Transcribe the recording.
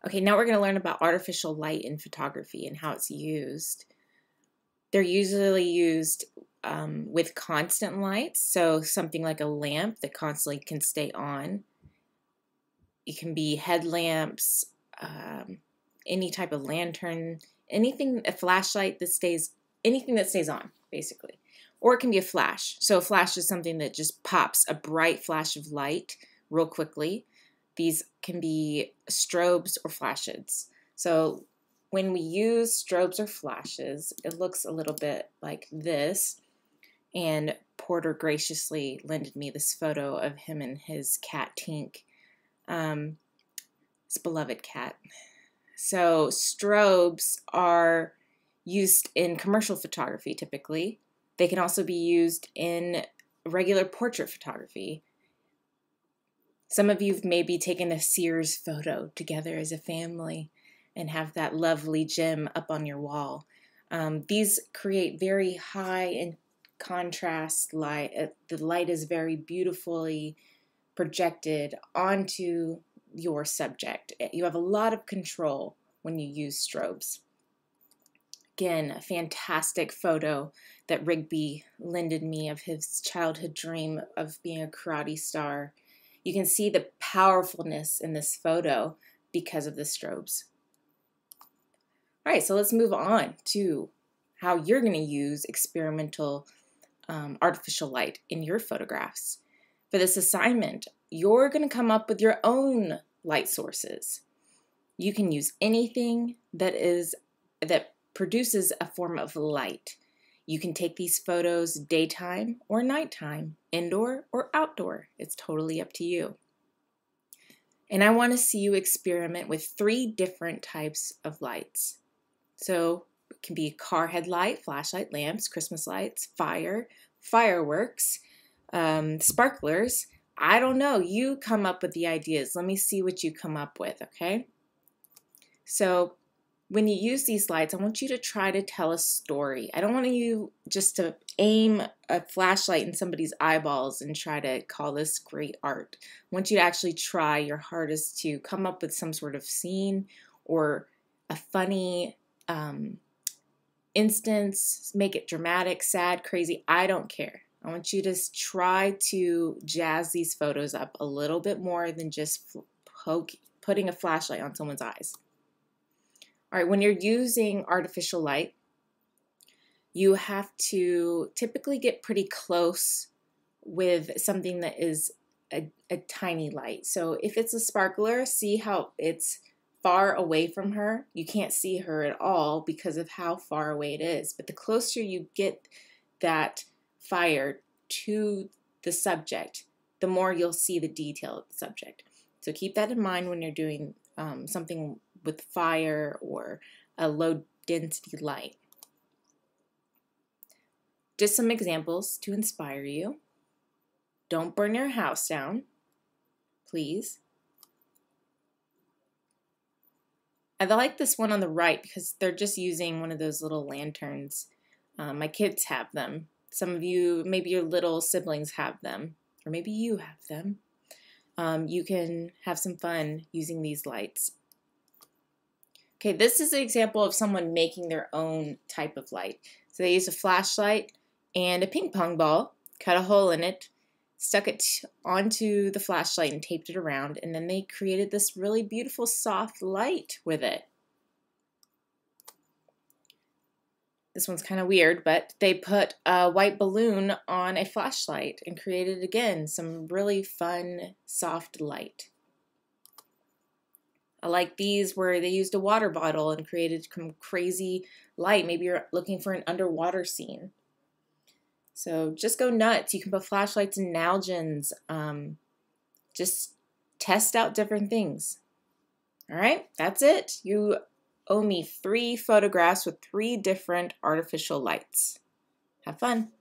Okay, now we're going to learn about artificial light in photography and how it's used. They're usually used with constant lights, so something like a lamp that constantly can stay on. It can be headlamps, any type of lantern, anything, a flashlight that stays, anything that stays on, basically. Or it can be a flash. So a flash is something that just pops a bright flash of light real quickly. These can be strobes or flashes. So when we use strobes or flashes, it looks a little bit like this. And Porter graciously lended me this photo of him and his cat Tink, his beloved cat. So strobes are used in commercial photography typically. They can also be used in regular portrait photography. Some of you have maybe taken a Sears photo together as a family and have that lovely gem up on your wall. These create very high and contrast light. The light is very beautifully projected onto your subject. You have a lot of control when you use strobes. Again, a fantastic photo that Rigby lended me of his childhood dream of being a karate star. You can see the powerfulness in this photo because of the strobes. All right, so let's move on to how you're going to use experimental artificial light in your photographs. For this assignment, you're going to come up with your own light sources. You can use anything that produces a form of light. You can take these photos daytime or nighttime, indoor or outdoor. It's totally up to you. And I want to see you experiment with 3 different types of lights. So it can be car headlight, flashlight, lamps, Christmas lights, fire, fireworks, sparklers. I don't know. You come up with the ideas. Let me see what you come up with, okay? So when you use these lights, I want you to try to tell a story. I don't want you just to aim a flashlight in somebody's eyeballs and try to call this great art. I want you to actually try your hardest to come up with some sort of scene or a funny instance, make it dramatic, sad, crazy. I don't care. I want you to try to jazz these photos up a little bit more than just putting a flashlight on someone's eyes. All right, when you're using artificial light, you have to typically get pretty close with something that is a tiny light. So if it's a sparkler, see how it's far away from her. You can't see her at all because of how far away it is. But the closer you get that fire to the subject, the more you'll see the detail of the subject. So keep that in mind when you're doing something with fire or a low density light. Just some examples to inspire you. Don't burn your house down, please. I like this one on the right because they're just using one of those little lanterns. My kids have them. Some of you, maybe your little siblings have them, or maybe you have them. You can have some fun using these lights. Okay, this is an example of someone making their own type of light. So they used a flashlight and a ping pong ball, cut a hole in it, stuck it onto the flashlight and taped it around, and then they created this really beautiful soft light with it. This one's kind of weird, but they put a white balloon on a flashlight and created, again, some really fun, soft light. I like these where they used a water bottle and created some crazy light. Maybe you're looking for an underwater scene. So just go nuts. You can put flashlights and Nalgene. Just test out different things. All right, that's it. You owe me 3 photographs with 3 different artificial lights. Have fun.